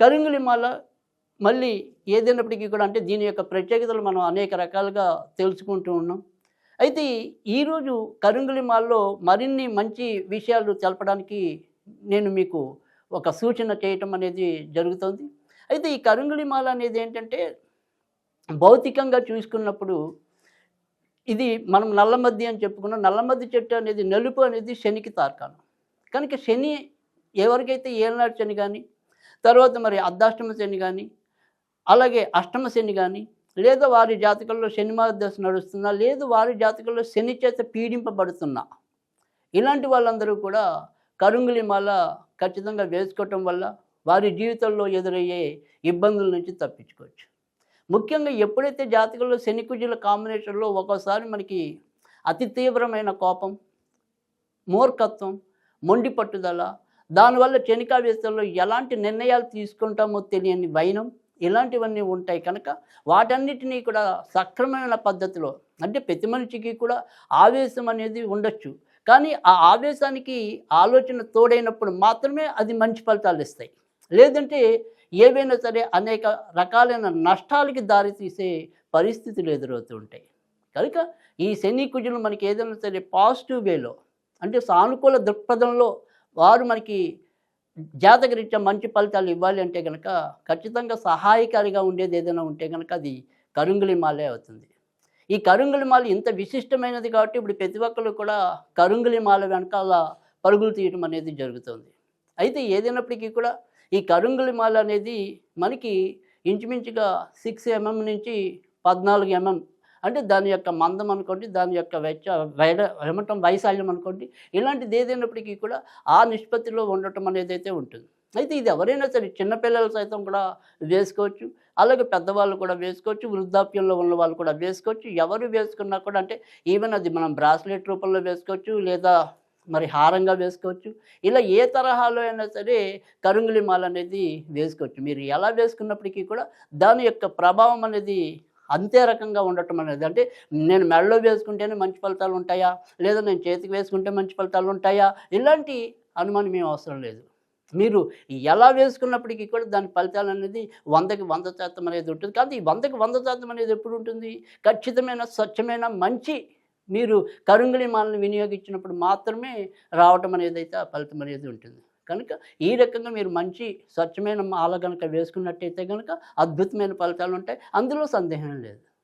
కరుంగిలి మాల మళ్ళీ ఏదైనప్పటికీ కూడా అంటే దీని యొక్క ప్రత్యేకతలు మనం అనేక రకాలుగా తెలుసుకుంటూ ఉన్నాం. అయితే ఈరోజు కరుంగిలి మాలలో మరిన్ని మంచి విషయాలు తెలపడానికి నేను మీకు ఒక సూచన చేయటం అనేది జరుగుతుంది. అయితే ఈ కరుంగిలి మాల అనేది ఏంటంటే భౌతికంగా చూసుకున్నప్పుడు ఇది మనం నల్లమద్ది అని చెప్పుకున్నాం. నల్లమద్ది చెట్టు అనేది నలుపు అనేది శనికి తార్కాణం. కనుక శని ఎవరికైతే ఏలనాటి శని గాని, తర్వాత మరి అర్ధాష్టమ శని గాని, అలాగే అష్టమ శని గాని, లేదా వారి జాతకంలో శని మహాదశ నడుస్తున్నా, లేదు వారి జాతకంలో శని చేత పీడింపబడుతున్నా, ఇలాంటి వాళ్ళందరూ కూడా కరుంగిలి మాల ఖచ్చితంగా వేసుకోవటం వల్ల వారి జీవితంలో ఎదురయ్యే ఇబ్బందుల నుంచి తప్పించుకోవచ్చు. ముఖ్యంగా ఎప్పుడైతే జాతకంలో శని కుజుల కాంబినేషన్లో ఒక్కోసారి మనకి అతి తీవ్రమైన కోపం, మూర్ఖత్వం, మొండి పట్టుదల, దానివల్ల క్షణికావేశంలో ఎలాంటి నిర్ణయాలు తీసుకుంటామో తెలియని వైనం, ఇలాంటివన్నీ ఉంటాయి కనుక వాటన్నిటినీ కూడా సక్రమమైన పద్ధతిలో అంటే ప్రతి మనిషికి కూడా ఆవేశం అనేది ఉండొచ్చు. కానీ ఆ ఆవేశానికి ఆలోచన తోడైనప్పుడు మాత్రమే అది మంచి ఫలితాలు ఇస్తాయి. లేదంటే ఏవైనా సరే అనేక రకాలైన నష్టాలకి దారితీసే పరిస్థితులు ఎదురవుతూ ఉంటాయి. కనుక ఈ శని కుజులు మనకి ఏదైనా సరే పాజిటివ్ వేలో అంటే సానుకూల దృక్పథంలో వారు మనకి జాతకరీత్యా మంచి ఫలితాలు ఇవ్వాలి అంటే గనక ఖచ్చితంగా సహాయకారిగా ఉండేది ఏదైనా ఉంటే గనక అది కరుంగిలి మాలే అవుతుంది. ఈ కరుంగిలి మాల ఇంత విశిష్టమైనది కాబట్టి ఇప్పుడు ప్రతి ఒక్కరు కూడా కరుంగిలి మాల వెనకాల పరుగులు తీయటం అనేది జరుగుతుంది. అయితే ఏదైనప్పటికీ కూడా ఈ కరుంగిలి మాల అనేది మనకి ఇంచుమించుగా 6 mm నుంచి 14 mm అంటే దాని యొక్క మందం అనుకోండి, దాని యొక్క వైశాల్యం అనుకోండి, ఇలాంటిది ఏదైనప్పటికీ కూడా ఆ నిష్పత్తిలో ఉండటం అనేది అయితే ఉంటుంది. అయితే ఇది ఎవరైనా సరే చిన్నపిల్లలు సైతం కూడా వేసుకోవచ్చు, అలాగే పెద్దవాళ్ళు కూడా వేసుకోవచ్చు, వృద్ధాప్యంలో ఉన్న వాళ్ళు కూడా వేసుకోవచ్చు. ఎవరు వేసుకున్నా కూడా అంటే ఈవెన్ అది మనం బ్రాస్లెట్ రూపంలో వేసుకోవచ్చు, లేదా మరి హారంగా వేసుకోవచ్చు. ఇలా ఏ తరహాలో అయినా సరే కరుంగిలి మాల అనేది వేసుకోవచ్చు. మీరు ఎలా వేసుకున్నప్పటికీ కూడా దాని యొక్క ప్రభావం అనేది అంతే రకంగా ఉండటం అనేది అంటే నేను మెడలో వేసుకుంటేనే మంచి ఫలితాలు ఉంటాయా, లేదా నేను చేతికి వేసుకుంటే మంచి ఫలితాలు ఉంటాయా, ఇలాంటి అనుమానం ఏం అవసరం లేదు. మీరు ఎలా వేసుకున్నప్పటికీ కూడా దాని ఫలితాలు అనేది 100కి 100% అనేది ఉంటుంది. కానీ ఈ 100కి 100% అనేది ఎప్పుడు ఉంటుంది? ఖచ్చితమైన స్వచ్ఛమైన మంచి మీరు కరుంగిలి మాలను వినియోగించినప్పుడు మాత్రమే రావటం అనేది అయితే ఆ ఫలితం అనేది ఉంటుంది. కనుక ఈ రకంగా మీరు మంచి స్వచ్ఛమైన మాల గనక వేసుకున్నట్టయితే గనక అద్భుతమైన ఫలితాలు ఉంటాయి. అందులో సందేహం లేదు.